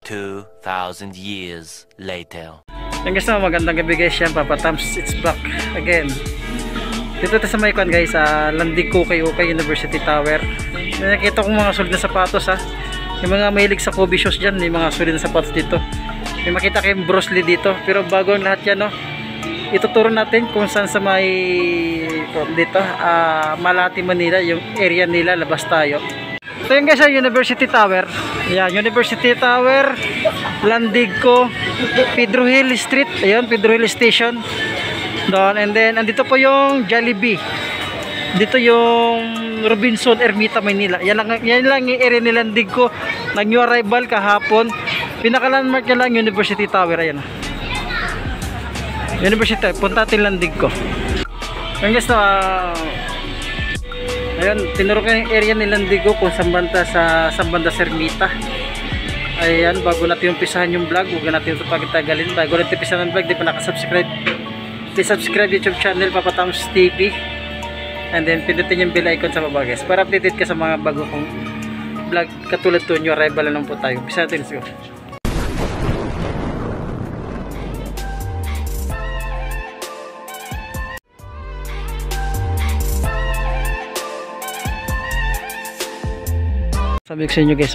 2,000 years later. Yung guys na magandang gabi guys, yan Papa Tams, it's back again. Dito tayo sa Maykwan guys, sa Landico kay University Tower. May nakita kong mga solid na sapatos ha. Yung mga mahilig sa Kobe shoes dyan, may mga solid na sapatos dito. May makita kayong Bruce Lee dito. Pero bago ang lahat yan no, ituturo natin kung saan sa may dito, Malati, Manila, yung area nila, labas tayo. So yun guys, University Tower. Yan, University Tower, Landico, Pedro Hill Street. Ayun, Pedro Hill Station. Doon, and then andito po yung Jollibee. Dito yung Robinson, Ermita, Manila. Yan lang yung area ni Landico. Nag-new arrival kahapon. Pinaka-landmark niya lang University Tower. Ayan. University, punta natin Landico. Ayun guys, ayun, tinuro ko yung area ni Landico kung saan banda sa Ermita. Ayan, bago natin umpisahan yung vlog, huwag natin ito pagtagalin. Bago natin umpisahan ng vlog, di pa nakasubscribe, please subscribe YouTube channel Papa Tams TV, and then pindutin yung bell icon sa baba guys, para updated ka sa mga bago kong vlog katulad to nyo. Arrival na lang po tayo. Umpisa natin, let's go. Sabi ko sa inyo guys,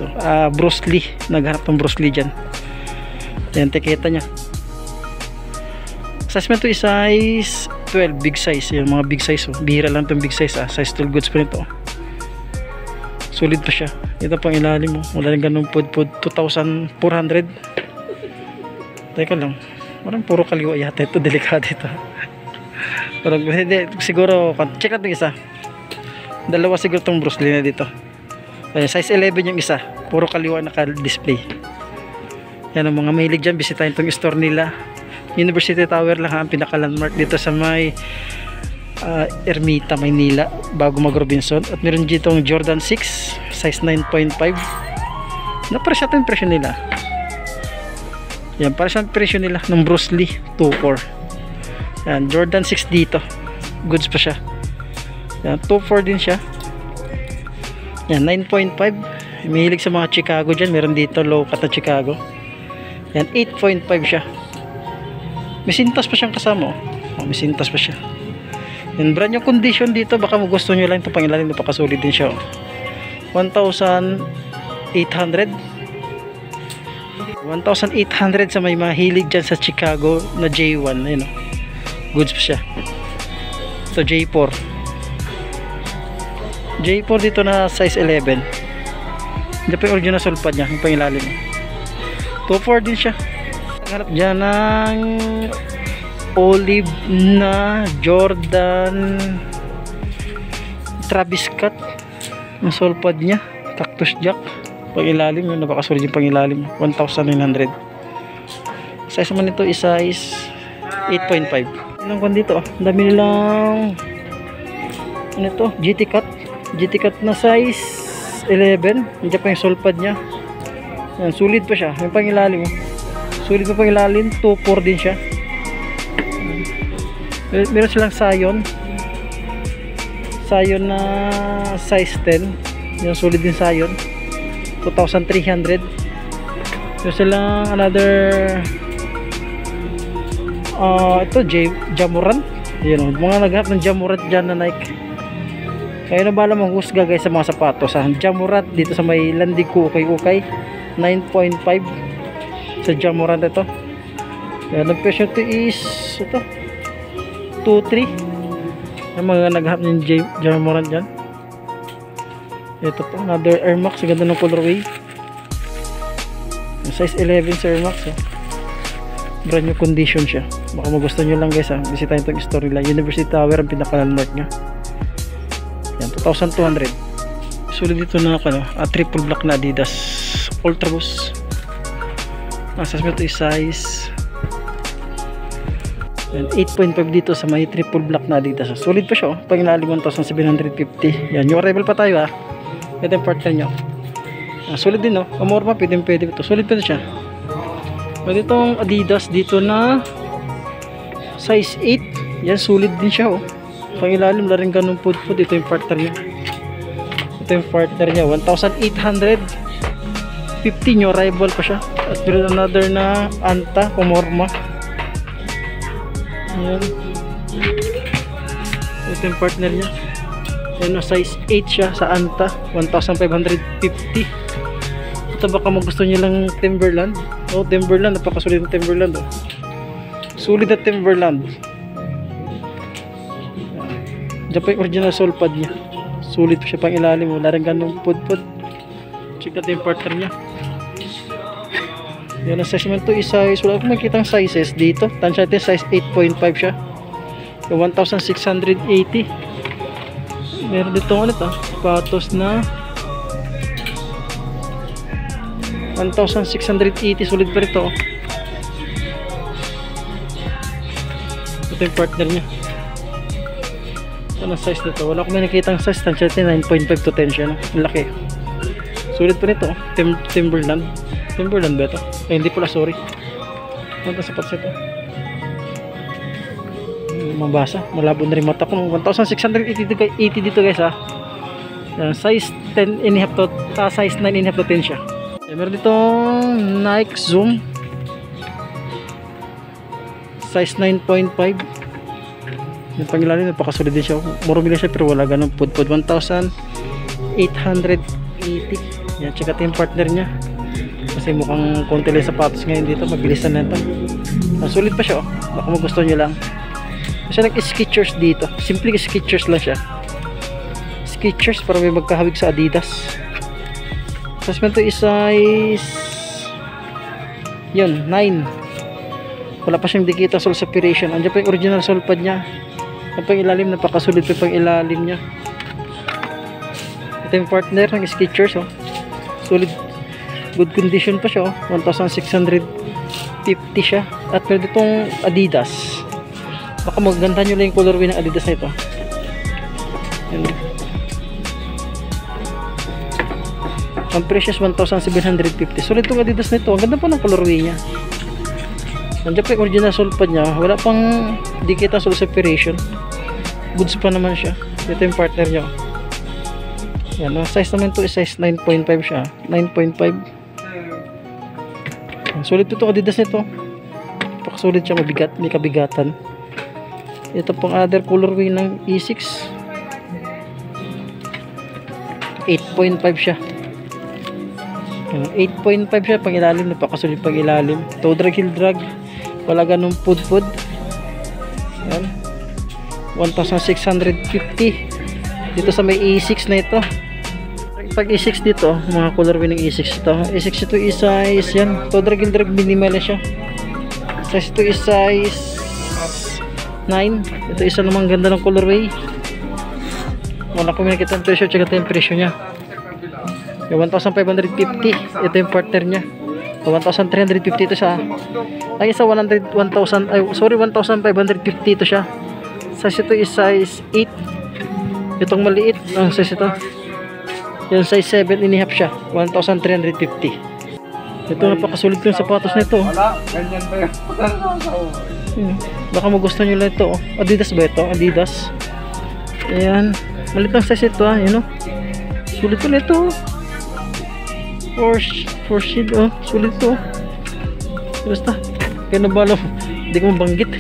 Bruce Lee, naghanap ng Bruce Lee dyan. Yan, tiketa nya. Size to is size 12, big size. Yan, mga big size. Bihira lang itong big size. Size 12 goods pa nito. Solid pa siya. Ito pang ilalim mo. Wala rin ganun pod 2,400. Teka lang. Parang puro kaliwa yata ito. Delikado ito. Parang, hindi, siguro, check natin isa. Dalawa siguro itong Bruce Lee na dito. Ayan, size 11 yung isa, puro kaliwa naka-display. Yan ang mga mahilig dyan, bisitahin itong store nila. University Tower lang ang pinaka-landmark dito sa may Ermita, Maynila, bago mag-Robinson. At meron dito ang Jordan 6, size 9.5. Napresya ito yung presyo nila. Yan, para sa presyo nila ng Bruce Lee 2.4. Yan, Jordan 6 dito, goods pa siya. Yan, 2.4 din siya. Yan, 9.5. Mahilig sa mga Chicago dyan. Meron dito low cut na Chicago. Yan, 8.5 siya. May sintas pa siyang kasama. May sintas pa siya. Yan, brand new condition dito. Baka gusto nyo lang ito pangilalim. Napakasulit din siya. 1,800. 1,800 sa may mahilig dyan sa Chicago na J1. Ayun, goods pa siya. Ito J4. J4 dito na size 11. Hindi pa yung original sulpad niya, yung pangilalim. 2.4 din siya. Naghanap dyan ng olive na Jordan Travis Scott. Yung sulpad niya, Cactus Jack. Pangilalim, yun, napakasulit yung pangilalim. 1,900. Size naman nito is size 8.5. Ilang kwan dito, dami nilang ano ito, GT Cut na size 11. Hindi pa yung sulpad nya. Yan, sulit pa siya. Yung pangilalim, sulit pa pangilalim. 2.4 din siya. Meron silang Scion na size 10. Yung sulit din Scion, 2,300. Meron silang another ito Jamoran. Yun, mga naghanap ng Jamoran dyan na Nike. Kaya na bala mong husga guys sa mga sapatos. Jamorat dito sa may Landico ukay 9.5 sa Jamorat ito. Yan, ang presyo ito is ito 2.3. Yung mga naghanap ng Jamorat dyan. Ito po, another Air Max. Ganda ng colorway. Size 11 sa Air Max. Brand new condition siya. Baka magustuhan nyo lang guys. Bisitahin itong store nila. University Tower ang pinaka-landmark nya. Yan, 2,200. Sulit dito na triple black na Adidas Ultra Boost. Size mo ito is size 8.5 dito sa may triple black na Adidas. Sulit pa siya. Pangilalim 1,750. Yan, yung arrival pa tayo ito yung partner nyo. Sulit din amor pa, pwede ito. Sulit pa ito siya. Pwede itong Adidas dito na size 8. Yan, sulit din siya pangilalim na rin ganun po. Ito yung partner niya. Ito yung partner niya, 1,800. 950, new arrival pa siya. At meron another na Anta, Pomorma. Ayan. Ito yung partner niya. Ayan, size 8 siya sa Anta, 1,550. Ito baka gusto niyo lang Timberland. Oh, Timberland, napakasulit ng Timberland. Oh. Sulit na Timberland. Diyan pa yung original sole pad niya. Sulit pa siya pang ilalim. Wala rin ganong pud-pud. Check natin yung partner niya. Yan ang size naman ito. Size, wala akong makikita ang sizes dito. Tansya natin size 8.5 siya. Yung 1,680. Meron dito ulit sapatos na 1,680. Sulit pa rito. Ito yung partner niya. Anong size nito? Wala akong nakikita ang size. Tansya natin 9.5 to 10 siya. No? Laki. Sulit pa nito. Timberland. Timberland ba ito? Ay, hindi pala, sorry. Ano ito sapat ito? Mabasa. Malabo na rin mata ko. 1,680 dito guys ha. Size 10 and a half to size 9 and a half to 10 siya. Meron dito Nike Zoom. Size 9.5. Yung pangilalim, napakasolid din siya. Murumi lang siya pero wala ganun pud-pud. 1,880. Yan, check natin yung partner niya. Kasi mukhang konti lang sapatos ngayon dito. Mabilisan na ito. Sulit pa siya. Baka magustuhan nyo lang. Kasi nag-Skechers dito. Simple Skechers lang siya. Skechers para may magkahawig sa Adidas. Tapos ito is size yun, 9. Wala pa siyang dikita sole separation. Andiyan pa yung original sole pad niya. Ang pang ilalim, napakasulit pa yung pang ilalim niya. Ito yung partner ng Skechers. Oh. Solid, good condition pa siya. Oh. 1,650 siya. At meron ditong Adidas. Baka maganda nyo lang yung colorway ng Adidas na ito. Yan. Ang presyo is 1,750. Solid itong Adidas na ito. Ang ganda pa ng colorway niya. Nandiyan pa yung original sole pad niya. Wala pang dikita sole separation. Goods pa naman siya. Ito yung partner niya. Yan. Ang size naman ito is size 9.5 siya. 9.5. Solid ito Adidas nito. Pakasulit siya. Mabigat. May kabigatan. Ito pang other colorway ng E6. 8.5 siya. 8.5 siya. Pang ilalim. Napakasulit pang ilalim. Toe drag, heel drag. Wala ganun pud-pud. Yan. 1,650 dito sa may E6 na ito. Pag E6 dito, mga colorway ng E6 ito. E6 ito is size yan. Toe drag, heel drag, minimal siya. Size ito is size 9. Ito isa namang ganda ng colorway. Wala ko makikita ang presyo. Check natin yung presyo nya. Yung 1,550. Ito yung partner nya. 1,350 ito siya. Ang isa 1,550 ito siya. Size ito is size 8. Itong maliit ang size ito. Yung size 7 and a half siya. 1,350. Ito napakasulit yung sapatos nito. Wala, ganyan ba yan? Baka magustuhan nyo lang ito. Adidas ba ito? Adidas. Ayan. Malit ang size ito. Yun, sulit ko nito. For shade. Sulit ito. Basta. Kaya nabalo. Hindi ko mabanggit.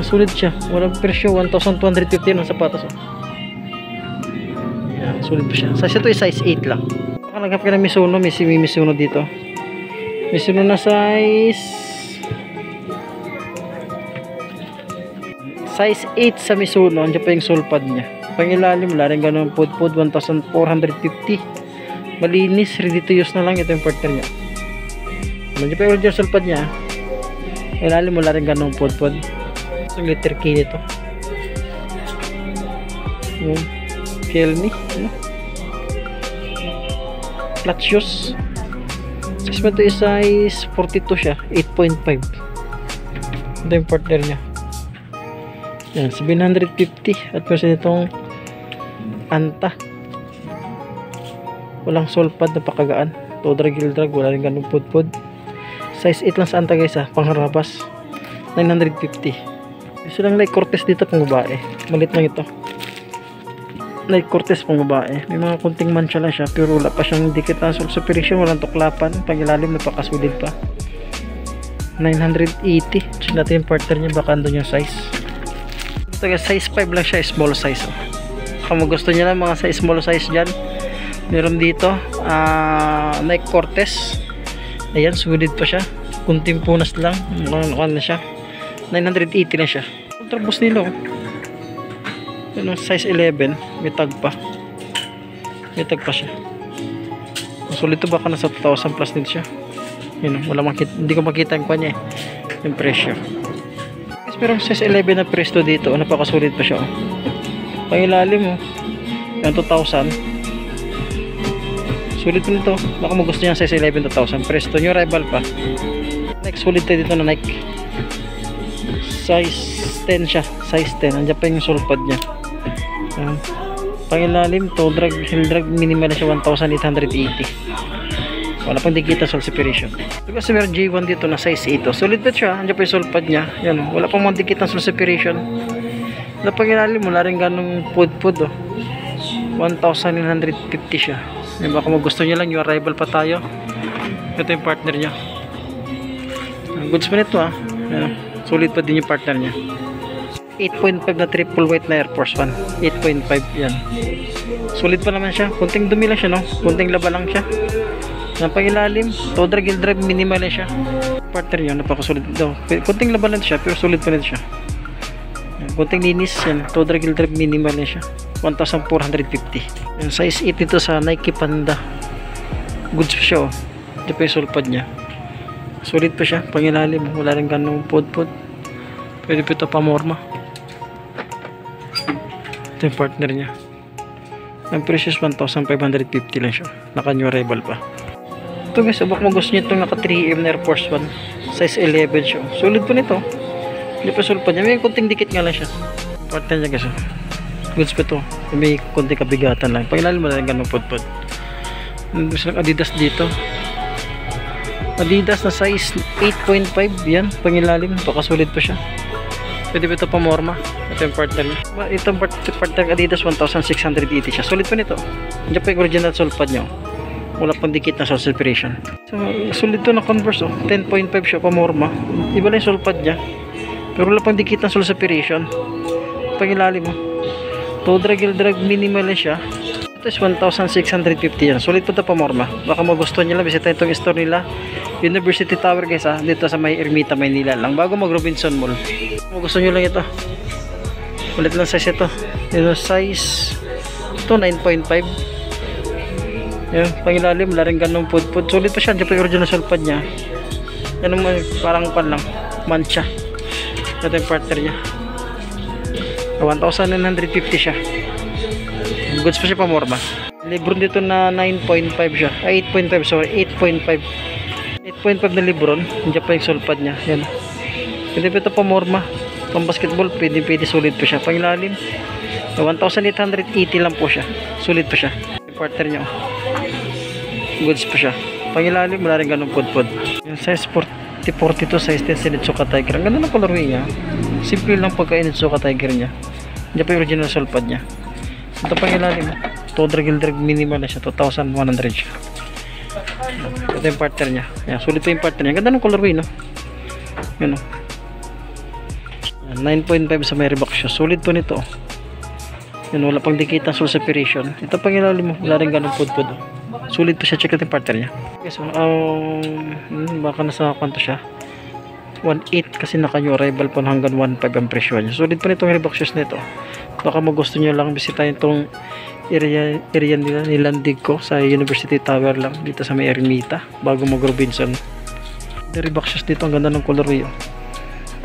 Sulit siya. Walang presyo. 1,250 ang sapatos. Ayan. Sulit pa siya. Size ito is size 8 lang. Baka nagkap ka ng Mizuno. May Mizuno dito. Mizuno na size 8 sa Mizuno. Andiyan pa yung sole pad niya. Pangilalim, wala rin ganun pud-pud. 1,450. Malinis, ready to use na lang. Ito yung partner niya. Andiyan pa yung original sole pad niya. Pangilalim, wala rin ganun pud-pud. Yung letter K nito. Yung Kelme. Flat shoes. Size ito is size 42 siya. 8.5. Ito yung partner niya. Yan, 750. At kasi itong Anta. Walang sole pad, napakagaan. Toe drag, heel drag, wala rin ganun pud-pud. Size 8 lang sa Anta guys ha, pangharabas. 950. Gusto lang like Cortez dito pang babae. Malit lang ito. Nike Cortez pang babae. May mga kunting mancha lang siya pero wala pa siyang dikit na sole separation, walang tuklapan, pangilalim napakasulid pa. 980. Check natin yung partner niya, baka andun yung size. Ito guys, size 5 lang siya, small size. Kung gusto niya lang mga size small size dyan, meron dito Nike Cortez. Ayan, solid pa siya, kunting punas lang. Ano na siya, 980 na siya. Ultra boost nilo. Ano, size 11, may tag pa. May tag pa siya. Solid to, baka nasa 2,000 plus din siya. Yun, wala makita, hindi ko makita yung kanya yung presyo. Pero size 11 na presto dito, napakasulit pa siya. Pangilalim mo, yung 2,000. Sulit po nito, baka mo gusto niya size 11 2,000. Presto, yung rival pa. Next, sulit tayo dito na Nike. Size 10 siya, size 10. Andiyan pa yung sulpad niya. Pangilalim, toe drag, heel drag, minimal na siya 1,880. Wala pang dikita sole separation. Ito kasi meron J1 dito na size 8. Solid pa siya, andiyan pa yung sulpad niya. Yan, wala pang mga dikit ng sole separation. Wala pang ilalim, wala rin ganong pud-pud. 1,950 siya. Yan, baka gusto niya lang, yung arrival pa tayo. Ito yung partner niya. Goods pa nito Yan, solid pa din yung partner niya. 8.5 na triple white na Air Force 1. 8.5 yan. Solid pa naman siya. Kunting dumi lang siya, no? Kunting laba lang siya. Napangilalim. Toe drag, heel drag, minimal na siya. Partner yun, napakasolid daw. Kunting laba lang siya, pero solid pa rin siya. Kunting linis yan. Toe drag, heel drag, minimal na siya. 1,450. Yung size 8 nito sa Nike Panda. Goods pa siya, Ito pa yung sulpad niya. Solid pa siya. Pangilalim. Wala rin ganong pod-pod. Pwede pa ito pamorma. Ito yung partner niya. Ang presyo is 1,550 lang siya. Naka new arrival pa. Ito guys, baka mo gusto nyo itong naka 3M na Air Force 1. Size 11 siya. Solid pa nito. Hindi pa sulpad niya. May kunting dikit nga lang siya. Partner niya guys. Goods pa ito. May kunting kabigatan lang. Pangilalim mo na lang ganun pod-pod. Gusto ng Adidas dito. Adidas na size 8.5. Yan. Pangilalim. Pakasulit pa siya. Pwede ba ito pamorma? Ito yung partner niya. Itong partner Adidas 1,680 siya. Solid pa nito. Diyan pa yung original sulpad niya. Wala pang dikit na sole separation. So, solid to na Converse. 10.5 siya pamorma. Iba lang yung sulpad niya. Pero wala pang dikit na sole separation. Pangilalim mo. Toe drag, heel drag, minimal na siya. Ito is 1,650 yan. Solid pa ito pamorma. Baka magustuhan nyo lang. Bisita itong store nila. University Tower guys dito sa may Ermita, Maynila lang, bago mag Robinson Mall. Kung gusto nyo lang ito, ulit lang size ito. Ito size ito 9.5. Yan, pangilalim, wala rin ganong pud-pud. Solid pa siya, dyan pa yung original sulpad niya. Yan parang pan lang, mancha. Ito yung partner niya. 1,950 siya. Goods pa siya pamorma. Lebron dito na 9.5 siya. 8.5 sorry, 8.5 na Lebron. Diyan pa yung sulpad niya. Yan. Pwede pa ito pamorma. Pang basketball, pwede solid pa siya. Pangilalim, 1,880 lang po siya. Solid pa siya. Yung partner niya. Goods pa siya. Pangilalim, wala rin ganun pod-pod. Yung size 40-42, size 10 sa Initsuka Tiger. Ang ganda ng colorway niya. Simple lang pagka Initsuka Tiger niya. Diyan pa yung original sulpad niya. Ito pangilalim. Toe drag, heel drag, minimal na siya. 2,100 siya. Ito yung partner niya. Yan, sulit pa yung partner niya. Ganda ng colorway, no? Yan, no? 9.5 sa may Reebok siya. Sulit po nito. Yan, wala pang dikit ng sole separation. Ito pang ilalim mo. Wala rin ganun pud-pud. Sulit pa siya. Check natin yung partner niya. Okay, so, baka nasa kwanto siya. 1.8 kasi naka new arrival po hanggang 1.5 ang presyo niya. Sulit pa nitong Reebok shoes nito. Baka magusto nyo lang bisitahin itong area nila, nilandig ko sa University Tower lang dito sa may Ermita bago mag Robinson. The Reebok shoes dito, ang ganda ng colorway.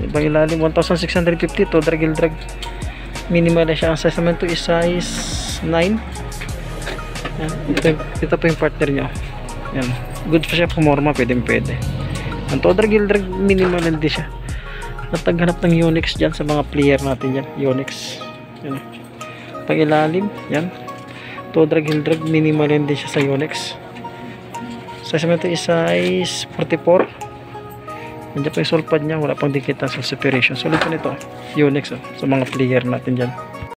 Ibang ilalim, 1,650. Toe drag, heel drag, minimal na siya. Ang size naman ito is size 9. Yan. Ito po yung partner nyo. Yan. Good pa siya pumorma, pwede. Ang toe drag, heel drag, minimal din siya. Nataghanap ng Yonex dyan sa mga player natin yan. Yonex. Yan. Pang ilalim, yan. Toe drag, heel drag, minimal din siya sa Yonex. Size naman ito is size 44. Nandiyan pa yung sulpad niya, wala pang dikit na sole separation. Sulit pa nito, Yonex sa mga player natin dyan.